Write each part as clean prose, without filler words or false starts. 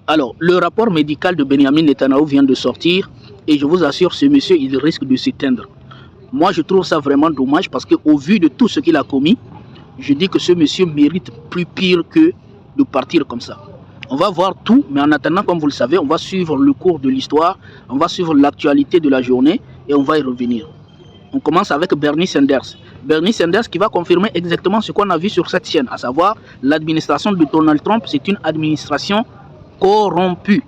Alors, le rapport médical de Benjamin Netanyahu vient de sortir et je vous assure, ce monsieur, il risque de s'éteindre. Moi, je trouve ça vraiment dommage parce qu'au vu de tout ce qu'il a commis, je dis que ce monsieur mérite plus pire que de partir comme ça. On va voir tout, mais en attendant, comme vous le savez, on va suivre le cours de l'histoire, on va suivre l'actualité de la journée et on va y revenir. On commence avec Bernie Sanders. Bernie Sanders qui va confirmer exactement ce qu'on a vu sur cette chaîne, à savoir l'administration de Donald Trump, c'est une administration corrompue.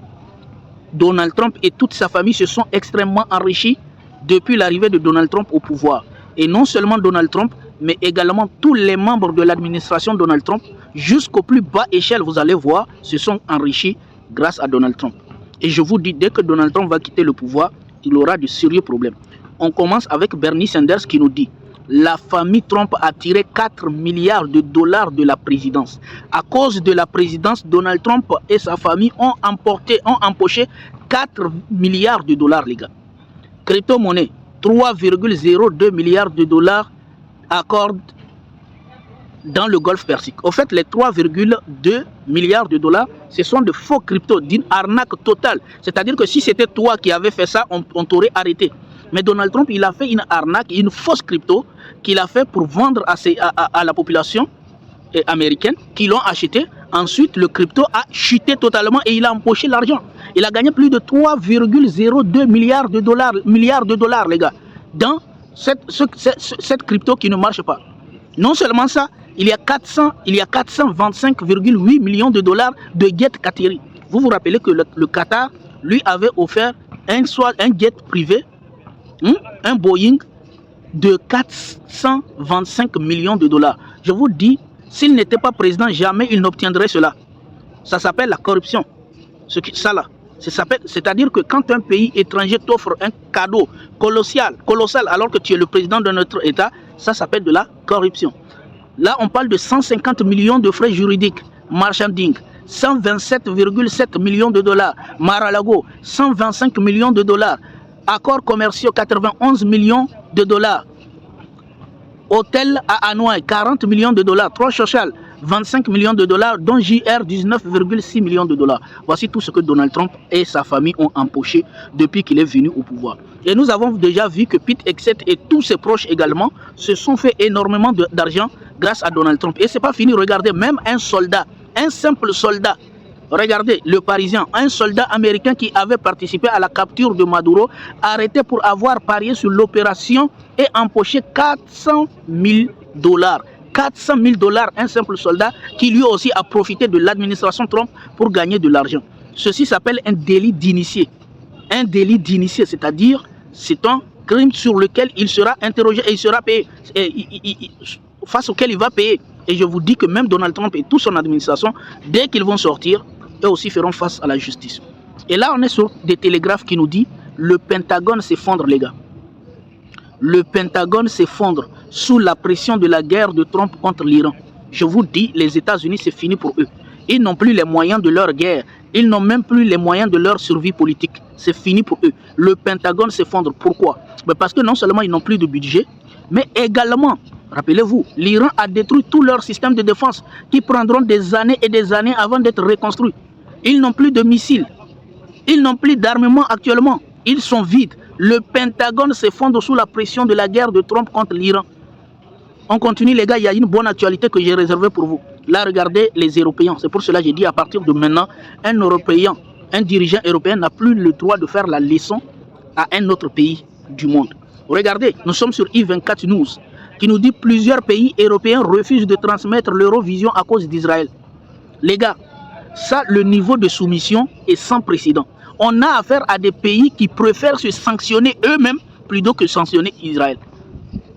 Donald Trump et toute sa famille se sont extrêmement enrichis depuis l'arrivée de Donald Trump au pouvoir. Et non seulement Donald Trump, mais également tous les membres de l'administration Donald Trump, jusqu'au plus bas échelle, vous allez voir, se sont enrichis grâce à Donald Trump. Et je vous dis, dès que Donald Trump va quitter le pouvoir, il aura de sérieux problèmes. On commence avec Bernie Sanders qui nous dit: la famille Trump a tiré 4 milliards de dollars de la présidence. À cause de la présidence, Donald Trump et sa famille ont empoché 4 milliards de dollars, les gars. Crypto-monnaie, 3,02 milliards de dollars accordent dans le Golfe Persique. Au fait, les 3,2 milliards de dollars, ce sont de faux cryptos, d'une arnaque totale. C'est-à-dire que si c'était toi qui avais fait ça, on t'aurait arrêté. Mais Donald Trump, il a fait une arnaque, une fausse crypto qu'il a fait pour vendre à la population américaine qui l'ont acheté. Ensuite, le crypto a chuté totalement et il a empoché l'argent. Il a gagné plus de 3,02 milliards de dollars, les gars, dans cette crypto qui ne marche pas. Non seulement ça, il y a 425,8 millions de dollars de jet Qatari. Vous vous rappelez que le Qatar lui avait offert un jet privé, un Boeing de 425 millions de dollars. Je vous dis, s'il n'était pas président, jamais il n'obtiendrait cela. Ça s'appelle la corruption. C'est-à-dire que quand un pays étranger t'offre un cadeau colossal alors que tu es le président de notre État, ça s'appelle de la corruption. Là, on parle de 150 millions de frais juridiques, marchanding, 127,7 millions de dollars, Mar-a-Lago, 125 millions de dollars, accords commerciaux, 91 millions de dollars, hôtel à Hanoï, 40 millions de dollars, Trois Social, 25 millions de dollars, dont JR, 19,6 millions de dollars. Voici tout ce que Donald Trump et sa famille ont empoché depuis qu'il est venu au pouvoir. Et nous avons déjà vu que Pete Hegseth et tous ses proches également se sont fait énormément d'argent grâce à Donald Trump. Et c'est pas fini, regardez, même un soldat, un simple soldat, regardez, le Parisien, un soldat américain qui avait participé à la capture de Maduro, arrêté pour avoir parié sur l'opération et empoché 400 000 dollars. 400 000 dollars, un simple soldat qui lui aussi a profité de l'administration Trump pour gagner de l'argent. Ceci s'appelle un délit d'initié. Un délit d'initié, c'est-à-dire c'est un crime sur lequel il sera interrogé et il sera payé, face auquel il va payer. Et je vous dis que même Donald Trump et toute son administration, dès qu'ils vont sortir, eux aussi feront face à la justice. Et là, on est sur des télégraphes qui nous disent le Pentagone s'effondre, les gars. Le Pentagone s'effondre sous la pression de la guerre de Trump contre l'Iran. Je vous dis, les États-Unis, c'est fini pour eux. Ils n'ont plus les moyens de leur guerre. Ils n'ont même plus les moyens de leur survie politique. C'est fini pour eux. Le Pentagone s'effondre. Pourquoi? Parce que non seulement ils n'ont plus de budget, mais également, rappelez-vous, l'Iran a détruit tout leur système de défense qui prendront des années et des années avant d'être reconstruits. Ils n'ont plus de missiles. Ils n'ont plus d'armement actuellement. Ils sont vides. Le Pentagone s'effondre sous la pression de la guerre de Trump contre l'Iran. On continue, les gars, il y a une bonne actualité que j'ai réservée pour vous. Là, regardez les Européens. C'est pour cela que j'ai dit à partir de maintenant, un Européen, un dirigeant européen n'a plus le droit de faire la leçon à un autre pays du monde. Regardez, nous sommes sur I24 News qui nous dit plusieurs pays européens refusent de transmettre l'Eurovision à cause d'Israël. Les gars, ça, le niveau de soumission est sans précédent. On a affaire à des pays qui préfèrent se sanctionner eux-mêmes plutôt que sanctionner Israël.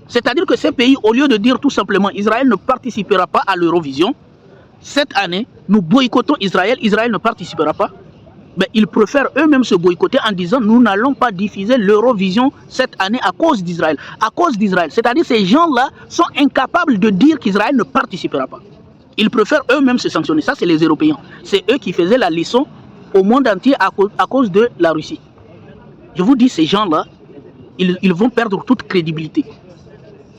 C'est-à-dire que ces pays, au lieu de dire tout simplement Israël ne participera pas à l'Eurovision, cette année, nous boycottons Israël, Israël ne participera pas, mais ils préfèrent eux-mêmes se boycotter en disant nous n'allons pas diffuser l'Eurovision cette année à cause d'Israël. À cause d'Israël. C'est-à-dire que ces gens-là sont incapables de dire qu'Israël ne participera pas. Ils préfèrent eux-mêmes se sanctionner. Ça, c'est les Européens. C'est eux qui faisaient la leçon au monde entier à cause de la Russie. Je vous dis, ces gens-là, ils vont perdre toute crédibilité.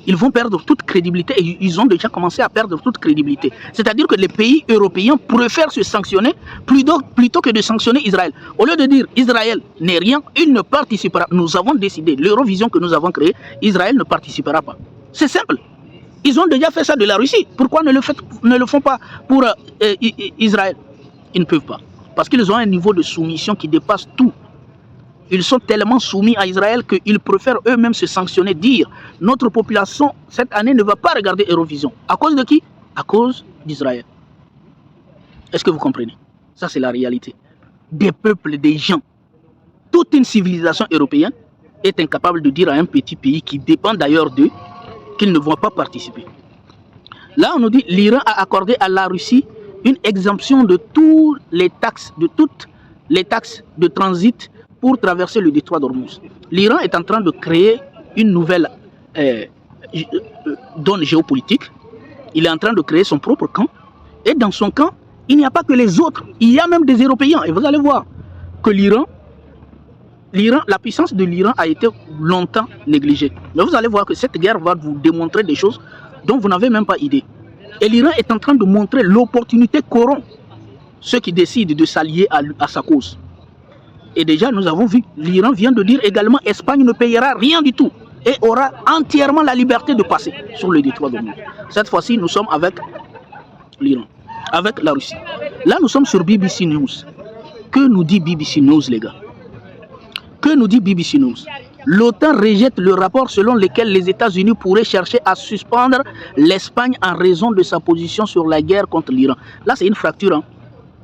ils vont perdre toute crédibilité et ils ont déjà commencé à perdre toute crédibilité. C'est-à-dire que les pays européens préfèrent se sanctionner plutôt que de sanctionner Israël. Au lieu de dire Israël n'est rien, il ne participera. Nous avons décidé, l'Eurovision que nous avons créée, Israël ne participera pas. C'est simple. Ils ont déjà fait ça de la Russie. Pourquoi ne le font pas pour Israël? Ils ne peuvent pas. Parce qu'ils ont un niveau de soumission qui dépasse tout. Ils sont tellement soumis à Israël qu'ils préfèrent eux-mêmes se sanctionner, dire notre population cette année ne va pas regarder Eurovision. À cause de qui? À cause d'Israël. Est-ce que vous comprenez? Ça, c'est la réalité. Des peuples, des gens. Toute une civilisation européenne est incapable de dire à un petit pays qui dépend d'ailleurs d'eux qu'ils ne vont pas participer. Là, on nous dit l'Iran a accordé à la Russie une exemption de toutes les taxes de transit pour traverser le détroit d'Ormuz. L'Iran est en train de créer une nouvelle zone géopolitique. Il est en train de créer son propre camp. Et dans son camp, il n'y a pas que les autres. Il y a même des Européens. Et vous allez voir que la puissance de l'Iran a été longtemps négligée. Mais vous allez voir que cette guerre va vous démontrer des choses dont vous n'avez même pas idée. Et l'Iran est en train de montrer l'opportunité qu'auront ceux qui décident de s'allier à sa cause. Et déjà, nous avons vu, l'Iran vient de dire également Espagne ne payera rien du tout et aura entièrement la liberté de passer sur le détroit d'Ormuz. Cette fois-ci, nous sommes avec l'Iran, avec la Russie. Là, nous sommes sur BBC News. Que nous dit BBC News, les gars? Que nous dit BBC News? L'OTAN rejette le rapport selon lequel les États-Unis pourraient chercher à suspendre l'Espagne en raison de sa position sur la guerre contre l'Iran. Là, c'est une fracture. Hein?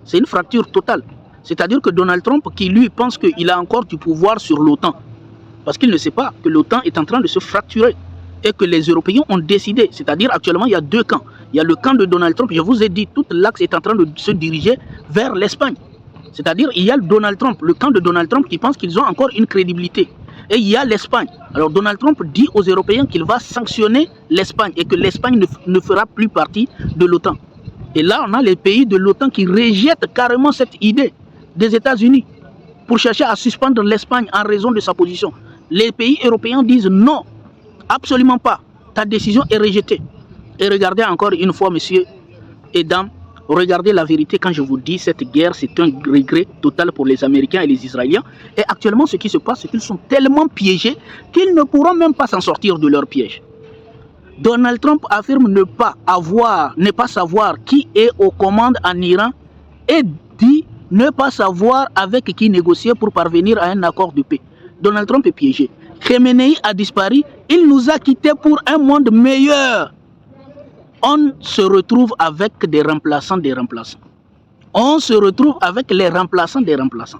C'est une fracture totale. C'est-à-dire que Donald Trump, qui lui pense qu'il a encore du pouvoir sur l'OTAN, parce qu'il ne sait pas que l'OTAN est en train de se fracturer et que les Européens ont décidé, c'est-à-dire actuellement il y a deux camps. Il y a le camp de Donald Trump, je vous ai dit, tout l'axe est en train de se diriger vers l'Espagne. C'est-à-dire il y a Donald Trump, le camp de Donald Trump qui pense qu'ils ont encore une crédibilité. Et il y a l'Espagne. Alors Donald Trump dit aux Européens qu'il va sanctionner l'Espagne et que l'Espagne ne fera plus partie de l'OTAN. Et là on a les pays de l'OTAN qui rejettent carrément cette idée des États-Unis pour chercher à suspendre l'Espagne en raison de sa position. Les pays européens disent non, absolument pas. Ta décision est rejetée. Et regardez encore une fois, messieurs et dames, regardez la vérité quand je vous dis cette guerre, c'est un regret total pour les Américains et les Israéliens. Et actuellement, ce qui se passe, c'est qu'ils sont tellement piégés qu'ils ne pourront même pas s'en sortir de leur piège. Donald Trump affirme ne pas savoir qui est aux commandes en Iran et dit ne pas savoir avec qui négocier pour parvenir à un accord de paix. Donald Trump est piégé. Khamenei a disparu. Il nous a quittés pour un monde meilleur. On se retrouve avec des remplaçants des remplaçants. On se retrouve avec les remplaçants des remplaçants.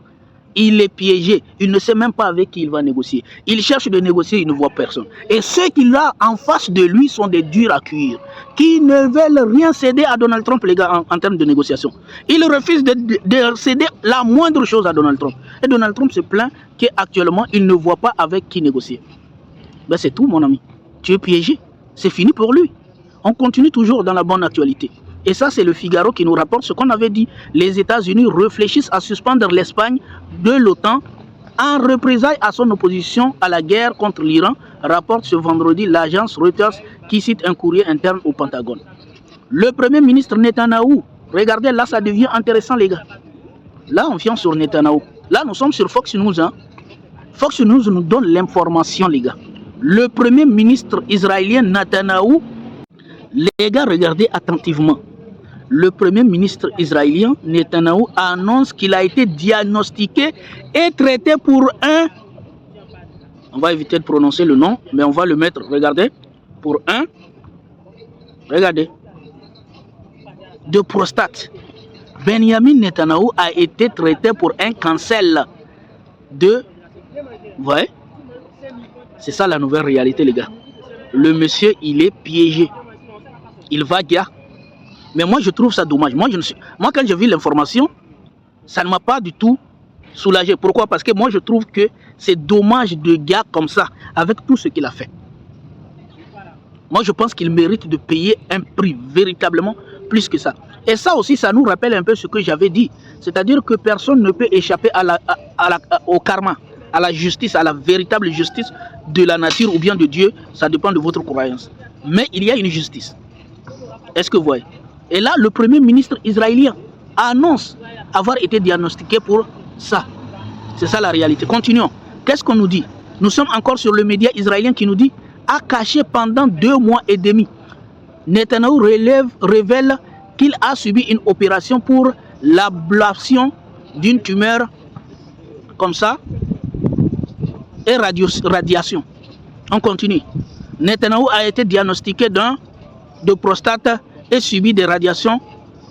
Il est piégé. Il ne sait même pas avec qui il va négocier. Il cherche de négocier, il ne voit personne. Et ceux qu'il a en face de lui sont des durs à cuire, qui ne veulent rien céder à Donald Trump, les gars, en termes de négociation. Il refuse de céder la moindre chose à Donald Trump. Et Donald Trump se plaint qu'actuellement, il ne voit pas avec qui négocier. Ben c'est tout, mon ami. Tu es piégé. C'est fini pour lui. On continue toujours dans la bonne actualité. Et ça, c'est le Figaro qui nous rapporte ce qu'on avait dit. Les États-Unis réfléchissent à suspendre l'Espagne de l'OTAN en représailles à son opposition à la guerre contre l'Iran, rapporte ce vendredi l'agence Reuters qui cite un courrier interne au Pentagone. Le Premier ministre Netanyahou, regardez là, ça devient intéressant, les gars. Là, on vient sur Netanyahou. Là, nous sommes sur Fox News. Hein. Fox News nous donne l'information, les gars. Le Premier ministre israélien Netanyahou, les gars, regardez attentivement. Le Premier ministre israélien Netanyahou annonce qu'il a été diagnostiqué et traité pour un... On va éviter de prononcer le nom, mais on va le mettre, regardez, pour un... Regardez. De prostate. Benjamin Netanyahou a été traité pour un cancer de... Vous voyez? C'est ça la nouvelle réalité, les gars. Le monsieur, il est piégé. Il va gars. Mais moi, je trouve ça dommage. Moi, quand j'ai vu l'information, ça ne m'a pas du tout soulagé. Pourquoi? Parce que moi, je trouve que c'est dommage de gars comme ça, avec tout ce qu'il a fait. Moi, je pense qu'il mérite de payer un prix véritablement plus que ça. Et ça aussi, ça nous rappelle un peu ce que j'avais dit. C'est-à-dire que personne ne peut échapper au karma, à la justice, à la véritable justice de la nature ou bien de Dieu, ça dépend de votre croyance. Mais il y a une justice. Est-ce que vous voyez? Et là, le premier ministre israélien annonce avoir été diagnostiqué pour ça. C'est ça la réalité. Continuons. Qu'est-ce qu'on nous dit? Nous sommes encore sur le média israélien qui nous dit a caché pendant 2 mois et demi. Netanyahou révèle qu'il a subi une opération pour l'ablation d'une tumeur comme ça et radiation. On continue. Netanyahou a été diagnostiqué de prostate et subi des radiations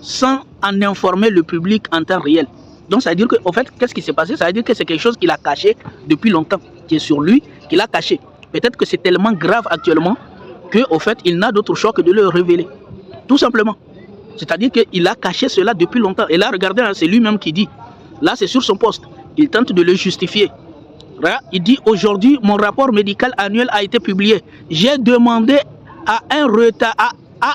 sans en informer le public en temps réel. Donc ça veut dire que, en fait, qu'est-ce qui s'est passé? Ça veut dire que c'est quelque chose qu'il a caché depuis longtemps, qui est sur lui, qu'il a caché. Peut-être que c'est tellement grave actuellement qu'au fait, il n'a d'autre choix que de le révéler. Tout simplement. C'est-à-dire qu'il a caché cela depuis longtemps. Et là, regardez, hein, c'est lui-même qui dit. Là, c'est sur son poste. Il tente de le justifier. Là, il dit, aujourd'hui, mon rapport médical annuel a été publié. J'ai demandé à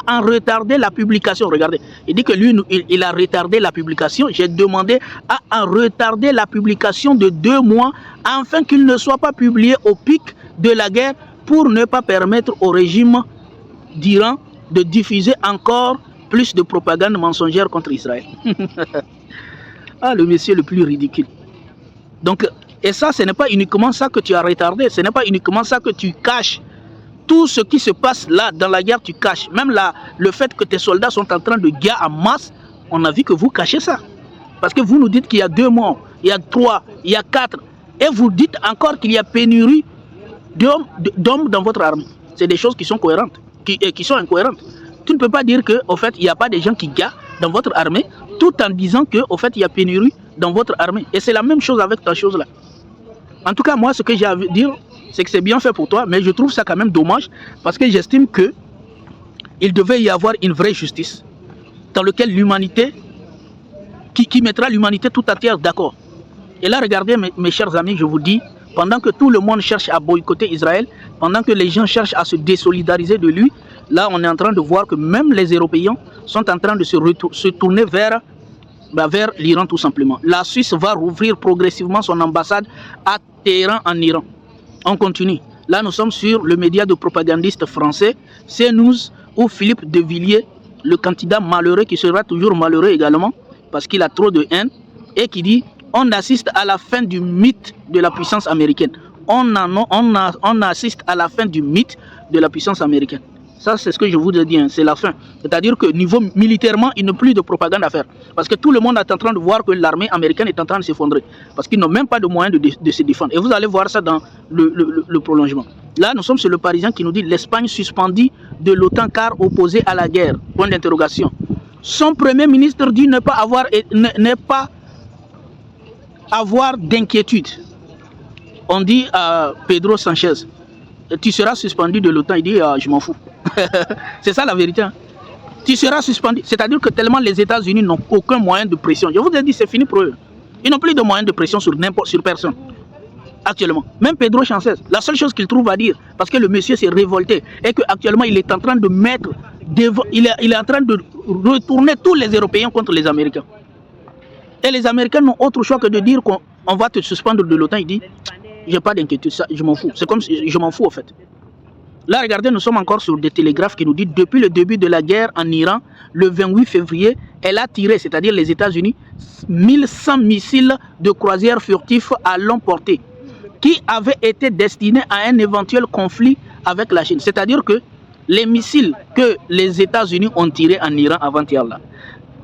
en retarder la publication. Regardez, il dit que lui, il a retardé la publication. J'ai demandé à en retarder la publication de 2 mois afin qu'il ne soit pas publié au pic de la guerre pour ne pas permettre au régime d'Iran de diffuser encore plus de propagande mensongère contre Israël. Ah, le monsieur le plus ridicule. Donc, et ça, ce n'est pas uniquement ça que tu as retardé, ce n'est pas uniquement ça que tu caches. Tout ce qui se passe là, dans la guerre, tu caches. Même là, le fait que tes soldats sont en train de guerre en masse, on a vu que vous cachez ça. Parce que vous nous dites qu'il y a 2 morts, il y a 3, il y a 4. Et vous dites encore qu'il y a pénurie d'hommes dans votre armée. C'est des choses qui sont cohérentes, qui sont incohérentes. Tu ne peux pas dire qu'au fait, il n'y a pas de gens qui guerrent dans votre armée, tout en disant qu'au fait, il y a pénurie dans votre armée. Et c'est la même chose avec ta chose là. En tout cas, moi, ce que j'ai à dire, c'est que c'est bien fait pour toi, mais je trouve ça quand même dommage, parce que j'estime que il devait y avoir une vraie justice, dans laquelle l'humanité, qui mettra l'humanité tout entière d'accord. Et là, regardez, mes chers amis, je vous dis, pendant que tout le monde cherche à boycotter Israël, pendant que les gens cherchent à se désolidariser de lui, là, on est en train de voir que même les Européens sont en train de se tourner vers l'Iran tout simplement. La Suisse va rouvrir progressivement son ambassade à Téhéran en Iran. On continue. Là, nous sommes sur le média de propagandiste français CNews, où Philippe de Villiers, le candidat malheureux qui sera toujours malheureux également, parce qu'il a trop de haine, et qui dit on assiste à la fin du mythe de la puissance américaine. On assiste à la fin du mythe de la puissance américaine. Ça, c'est ce que je vous ai dit, hein, c'est la fin. C'est-à-dire que niveau militairement, il n'y a plus de propagande à faire. Parce que tout le monde est en train de voir que l'armée américaine est en train de s'effondrer. Parce qu'ils n'ont même pas de moyens de se défendre. Et vous allez voir ça dans le prolongement. Là, nous sommes sur le Parisien qui nous dit l'Espagne suspendue de l'OTAN car opposée à la guerre. Point d'interrogation. Son premier ministre dit ne pas avoir d'inquiétude. On dit à Pedro Sanchez, tu seras suspendu de l'OTAN. Il dit, je m'en fous. C'est ça la vérité. Hein. Tu seras suspendu. C'est-à-dire que tellement les États-Unis n'ont aucun moyen de pression. Je vous ai dit, c'est fini pour eux. Ils n'ont plus de moyens de pression sur personne. Actuellement. Même Pedro Sanchez, la seule chose qu'il trouve à dire, parce que le monsieur s'est révolté, et qu'actuellement il est en train de mettre, il est en train de retourner tous les Européens contre les Américains. Et les Américains n'ont autre choix que de dire qu'on va te suspendre de l'OTAN. Il dit, j'ai pas d'inquiétude, je m'en fous. C'est comme si je m'en fous en fait. Là, regardez, nous sommes encore sur des télégraphes qui nous disent depuis le début de la guerre en Iran, le 28 février, elle a tiré, c'est-à-dire les États-Unis, 1100 missiles de croisière furtifs à longue portée qui avaient été destinés à un éventuel conflit avec la Chine. C'est-à-dire que les missiles que les États-Unis ont tirés en Iran avant-hier, là,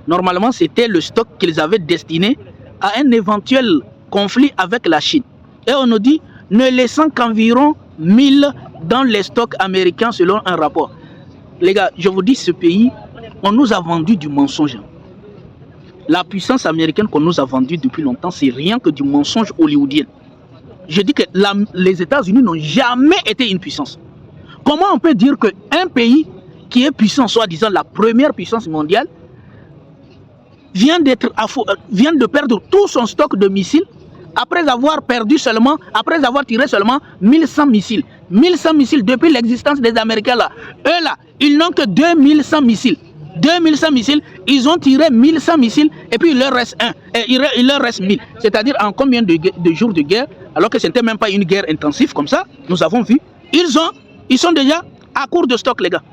normalement, c'était le stock qu'ils avaient destiné à un éventuel conflit avec la Chine. Et on nous dit, ne laissant qu'environ 1000 dans les stocks américains selon un rapport. Les gars, je vous dis, ce pays, on nous a vendu du mensonge. La puissance américaine qu'on nous a vendue depuis longtemps, c'est rien que du mensonge hollywoodien. Je dis que les États-Unis n'ont jamais été une puissance. Comment on peut dire qu'un pays qui est puissant, soi-disant la première puissance mondiale, vient de perdre tout son stock de missiles après avoir tiré seulement 1100 missiles. 1100 missiles depuis l'existence des Américains là. Eux là, ils n'ont que 2100 missiles. 2100 missiles, ils ont tiré 1100 missiles et puis il leur reste il leur reste 1000. C'est-à-dire en combien de jours de guerre, alors que ce n'était même pas une guerre intensive comme ça, nous avons vu, ils sont déjà à court de stock, les gars.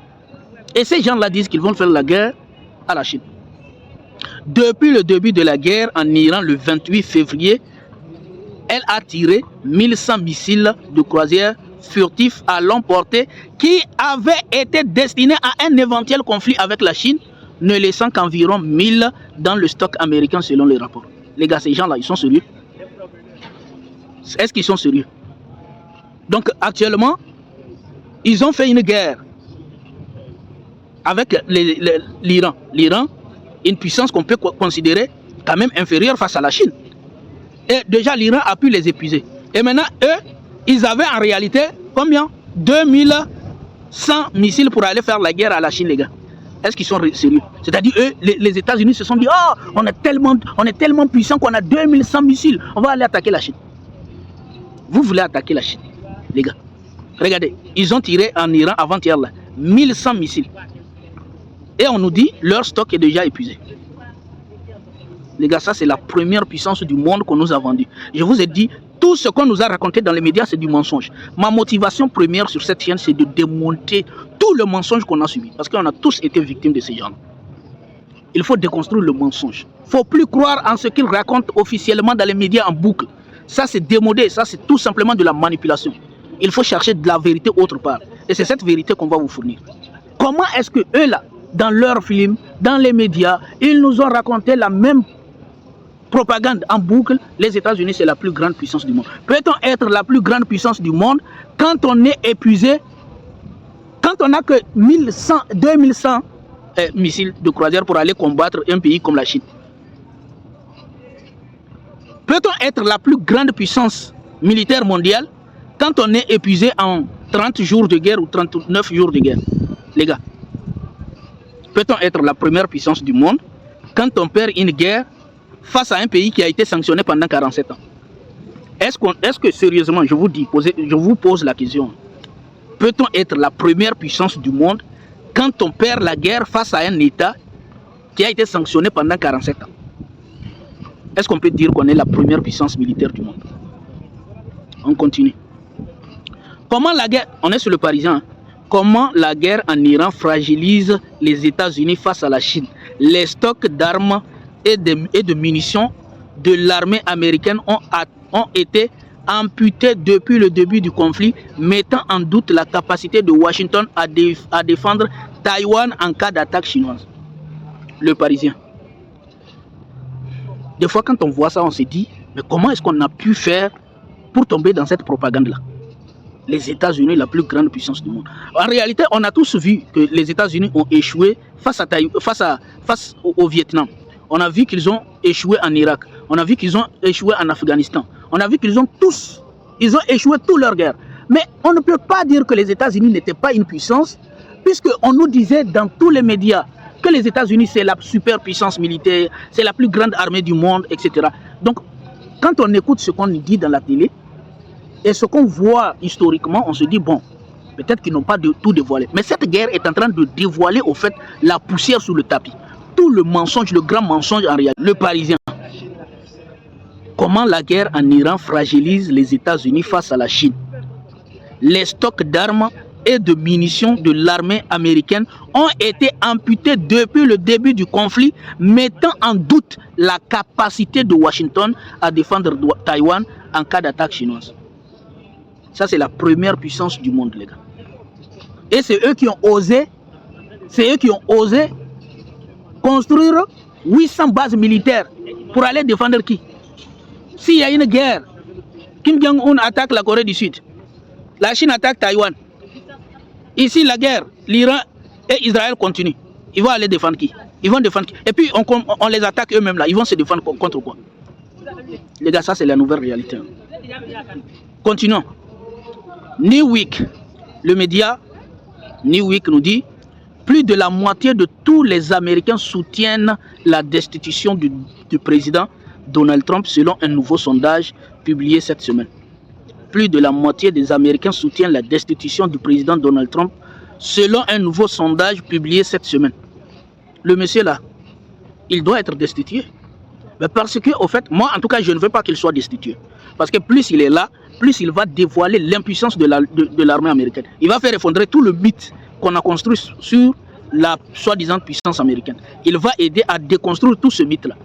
Et ces gens-là disent qu'ils vont faire la guerre à la Chine. Depuis le début de la guerre en Iran, le 28 février, elle a tiré 1100 missiles de croisière furtifs à longue portée qui avaient été destinés à un éventuel conflit avec la Chine, ne laissant qu'environ 1000 dans le stock américain selon les rapports. Les gars, ces gens-là, ils sont sérieux? Est-ce qu'ils sont sérieux? Donc actuellement, ils ont fait une guerre avec l'Iran. L'Iran, une puissance qu'on peut considérer quand même inférieure face à la Chine. Et déjà, l'Iran a pu les épuiser. Et maintenant, eux, ils avaient en réalité combien? 2100 missiles pour aller faire la guerre à la Chine, les gars. Est-ce qu'ils sont sérieux? C'est-à-dire, eux, les États-Unis se sont dit, oh, on est tellement puissants qu'on a 2100 missiles. On va aller attaquer la Chine. Vous voulez attaquer la Chine, les gars. Regardez, ils ont tiré en Iran avant-hier, 1100 missiles. Et on nous dit, leur stock est déjà épuisé. Les gars, ça c'est la première puissance du monde qu'on nous a vendue. Je vous ai dit, tout ce qu'on nous a raconté dans les médias, c'est du mensonge. Ma motivation première sur cette chaîne, c'est de démonter tout le mensonge qu'on a subi. Parce qu'on a tous été victimes de ces gens. Il faut déconstruire le mensonge. Il ne faut plus croire en ce qu'ils racontent officiellement dans les médias en boucle. Ça c'est démodé, ça c'est tout simplement de la manipulation. Il faut chercher de la vérité autre part. Et c'est cette vérité qu'on va vous fournir. Comment est-ce que eux là, dans leurs films, dans les médias, ils nous ont raconté la même propagande en boucle? Les États-Unis, c'est la plus grande puissance du monde. Peut-on être la plus grande puissance du monde quand on est épuisé, quand on n'a que 2100 missiles de croisière pour aller combattre un pays comme la Chine? Peut-on être la plus grande puissance militaire mondiale quand on est épuisé en 30 jours de guerre ou 39 jours de guerre? Les gars, peut-on être la première puissance du monde quand on perd une guerre face à un pays qui a été sanctionné pendant 47 ans? Est-ce que sérieusement, je vous pose la question, peut-on être la première puissance du monde quand on perd la guerre face à un État qui a été sanctionné pendant 47 ans? Est-ce qu'on peut dire qu'on est la première puissance militaire du monde? On continue. Comment la guerre, on est sur le Parisien, hein? Comment la guerre en Iran fragilise les États-Unis face à la Chine? Les stocks d'armes et de munitions de l'armée américaine ont été amputés depuis le début du conflit, mettant en doute la capacité de Washington à défendre Taïwan en cas d'attaque chinoise. Le Parisien. Des fois, quand on voit ça, on se dit, mais comment est-ce qu'on a pu faire pour tomber dans cette propagande-là? Les États-Unis, la plus grande puissance du monde. En réalité, on a tous vu que les États-Unis ont échoué face au Vietnam. On a vu qu'ils ont échoué en Irak. On a vu qu'ils ont échoué en Afghanistan. On a vu qu'ils ont échoué toutes leurs guerres. Mais on ne peut pas dire que les États-Unis n'étaient pas une puissance, puisqu'on nous disait dans tous les médias que les États-Unis, c'est la superpuissance militaire, c'est la plus grande armée du monde, etc. Donc, quand on écoute ce qu'on dit dans la télé, et ce qu'on voit historiquement, on se dit, bon, peut-être qu'ils n'ont pas tout dévoilé. Mais cette guerre est en train de dévoiler, au fait, la poussière sous le tapis. Tout le mensonge, le grand mensonge en réalité. Le Parisien. Comment la guerre en Iran fragilise les États-Unis face à la Chine? Les stocks d'armes et de munitions de l'armée américaine ont été amputés depuis le début du conflit, mettant en doute la capacité de Washington à défendre Taïwan en cas d'attaque chinoise. Ça, c'est la première puissance du monde, les gars. Et c'est eux qui ont osé, construire 800 bases militaires pour aller défendre qui? S'il y a une guerre, Kim Jong-un attaque la Corée du Sud, la Chine attaque Taïwan. Ici, la guerre, l'Iran et Israël continuent. Ils vont aller défendre qui? Ils vont défendre qui? Et puis, on les attaque eux-mêmes là. Ils vont se défendre contre quoi? Les gars, ça, c'est la nouvelle réalité. Continuons. Newsweek, le média Newsweek nous dit plus de la moitié de tous les Américains soutiennent la destitution du président Donald Trump selon un nouveau sondage publié cette semaine. Plus de la moitié des Américains soutiennent la destitution du président Donald Trump selon un nouveau sondage publié cette semaine. le monsieur là, il doit être destitué. Mais parce que, au fait, moi en tout cas, je ne veux pas qu'il soit destitué. Parce que plus il est là, plus il va dévoiler l'impuissance de l'armée américaine. Il va faire effondrer tout le mythe qu'on a construit sur la soi-disant puissance américaine. Il va aider à déconstruire tout ce mythe-là.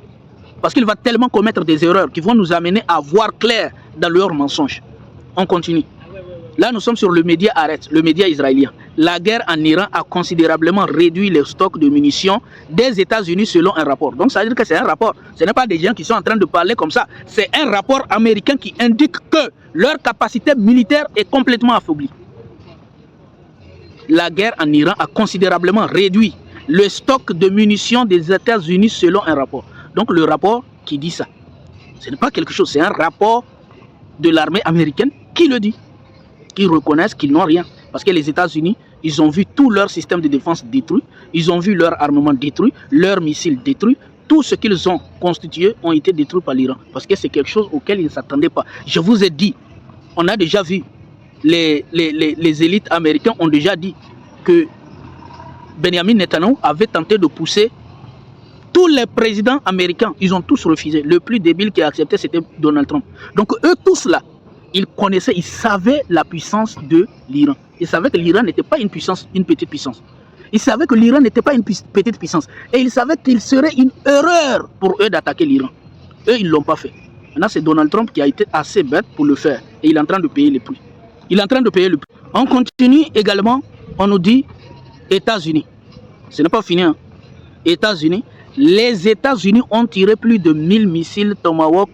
Parce qu'il va tellement commettre des erreurs qui vont nous amener à voir clair dans leurs mensonges. On continue. Là, nous sommes sur le média Haaretz, le média israélien. La guerre en Iran a considérablement réduit les stocks de munitions des États-Unis selon un rapport. Donc, ça veut dire que c'est un rapport. Ce n'est pas des gens qui sont en train de parler comme ça. C'est un rapport américain qui indique que leur capacité militaire est complètement affaiblie. La guerre en Iran a considérablement réduit le stock de munitions des États-Unis selon un rapport. Donc, le rapport qui dit ça, ce n'est pas quelque chose, c'est un rapport de l'armée américaine qui le dit. Qui reconnaissent qu'ils n'ont rien. Parce que les États-Unis, ils ont vu tout leur système de défense détruit, ils ont vu leur armement détruit, leurs missiles détruits, tout ce qu'ils ont constitué ont été détruits par l'Iran. Parce que c'est quelque chose auquel ils ne s'attendaient pas. Je vous ai dit, on a déjà vu, les élites américaines ont déjà dit que Benjamin Netanyahu avait tenté de pousser tous les présidents américains, ils ont tous refusé. Le plus débile qui a accepté, c'était Donald Trump. Donc eux tous là, ils connaissaient, ils savaient la puissance de l'Iran. Ils savaient que l'Iran n'était pas une puissance, une petite puissance. Ils savaient que l'Iran n'était pas une petite puissance. Et ils savaient qu'il serait une erreur pour eux d'attaquer l'Iran. Eux, ils ne l'ont pas fait. Maintenant, c'est Donald Trump qui a été assez bête pour le faire. Et il est en train de payer le prix. Il est en train de payer le prix. On continue également, on nous dit États-Unis. Ce n'est pas fini. Hein. États-Unis. Les États-Unis ont tiré plus de 1000 missiles Tomahawk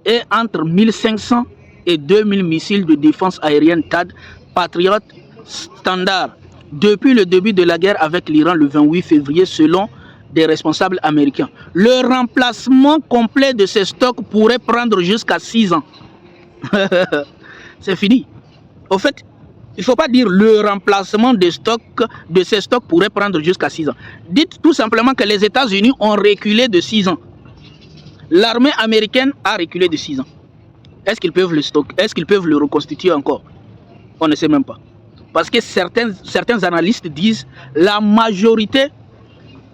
et entre 1500 et 2000 missiles de défense aérienne THAAD Patriot standard depuis le début de la guerre avec l'Iran le 28 février selon des responsables américains. Le remplacement complet de ces stocks pourrait prendre jusqu'à 6 ans. C'est fini. Au fait, il ne faut pas dire le remplacement de ces stocks pourrait prendre jusqu'à 6 ans. Dites tout simplement que les États-Unis ont reculé de 6 ans. L'armée américaine a reculé de 6 ans. Est-ce qu'ils peuvent le stocker? Est-ce qu'ils peuvent le reconstituer encore? On ne sait même pas. Parce que certains analystes disent la majorité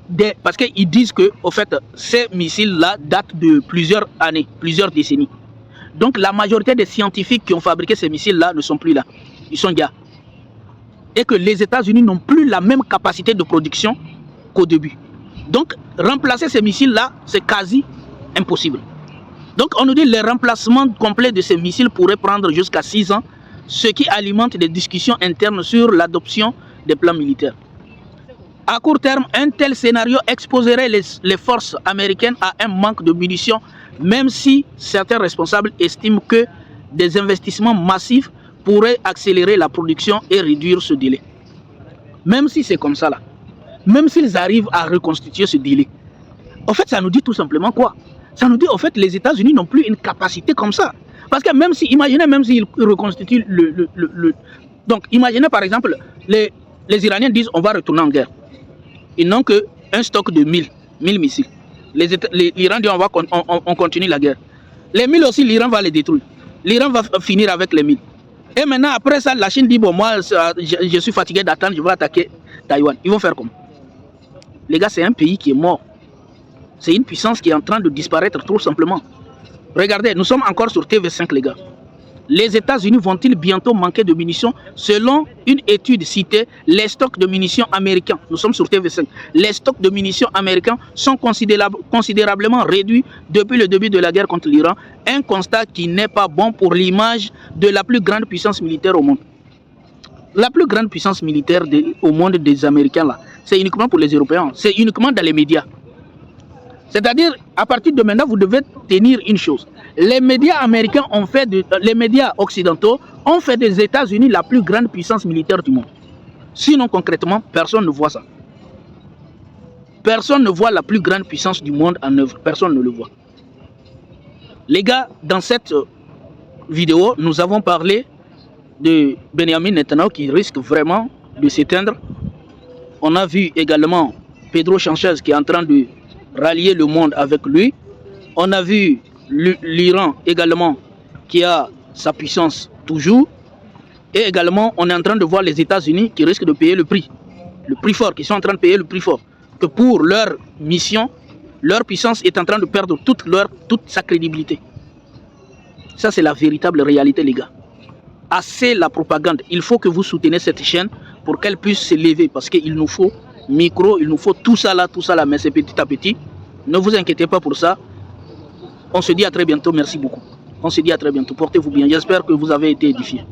des... Parce qu'ils disent que, au fait, ces missiles-là datent de plusieurs années, plusieurs décennies. Donc la majorité des scientifiques qui ont fabriqué ces missiles-là ne sont plus là. Ils sont gars. Et que les États-Unis n'ont plus la même capacité de production qu'au début. Donc remplacer ces missiles-là, c'est quasi impossible. Donc on nous dit le remplacement complet de ces missiles pourrait prendre jusqu'à 6 ans, ce qui alimente des discussions internes sur l'adoption des plans militaires. À court terme, un tel scénario exposerait les forces américaines à un manque de munitions, même si certains responsables estiment que des investissements massifs pourraient accélérer la production et réduire ce délai. Même si c'est comme ça là, même s'ils arrivent à reconstituer ce délai, en fait ça nous dit tout simplement quoi? Ça nous dit en fait les États-Unis n'ont plus une capacité comme ça. Parce que même si, imaginez même s'ils reconstituent donc imaginez par exemple, les Iraniens disent on va retourner en guerre. Ils n'ont qu'un stock de 1000 missiles. L'Iran dit on continue la guerre. Les 1000 aussi, l'Iran va les détruire. L'Iran va finir avec les 1000. Et maintenant, après ça, la Chine dit bon, moi, je suis fatigué d'attendre, je vais attaquer Taïwan. Ils vont faire comment? Les gars, c'est un pays qui est mort. C'est une puissance qui est en train de disparaître, tout simplement. Regardez, nous sommes encore sur TV5, les gars. Les États-Unis vont-ils bientôt manquer de munitions? Selon une étude citée, les stocks de munitions américains, nous sommes sur TV5, les stocks de munitions américains sont considérablement réduits depuis le début de la guerre contre l'Iran. Un constat qui n'est pas bon pour l'image de la plus grande puissance militaire au monde. La plus grande puissance militaire au monde des Américains, là, c'est uniquement pour les Européens, c'est uniquement dans les médias. C'est-à-dire, à partir de maintenant, vous devez tenir une chose. Les médias américains ont fait, les médias occidentaux ont fait des États-Unis la plus grande puissance militaire du monde. Sinon, concrètement, personne ne voit ça. Personne ne voit la plus grande puissance du monde en œuvre. Personne ne le voit. Les gars, dans cette vidéo, nous avons parlé de Benjamin Netanyahu qui risque vraiment de s'éteindre. On a vu également Pedro Sánchez qui est en train de rallier le monde avec lui. On a vu l'Iran également qui a sa puissance toujours. Et également, on est en train de voir les États-Unis qui risquent de payer le prix. le prix fort, qui sont en train de payer le prix fort, que pour leur mission, leur puissance est en train de perdre toute sa crédibilité. Ça, c'est la véritable réalité, les gars. Assez la propagande. Il faut que vous souteniez cette chaîne pour qu'elle puisse s'élever, parce qu'il nous faut micro, il nous faut tout ça là, mais c'est petit à petit. Ne vous inquiétez pas pour ça. On se dit à très bientôt. Merci beaucoup. On se dit à très bientôt. Portez-vous bien. J'espère que vous avez été édifiés.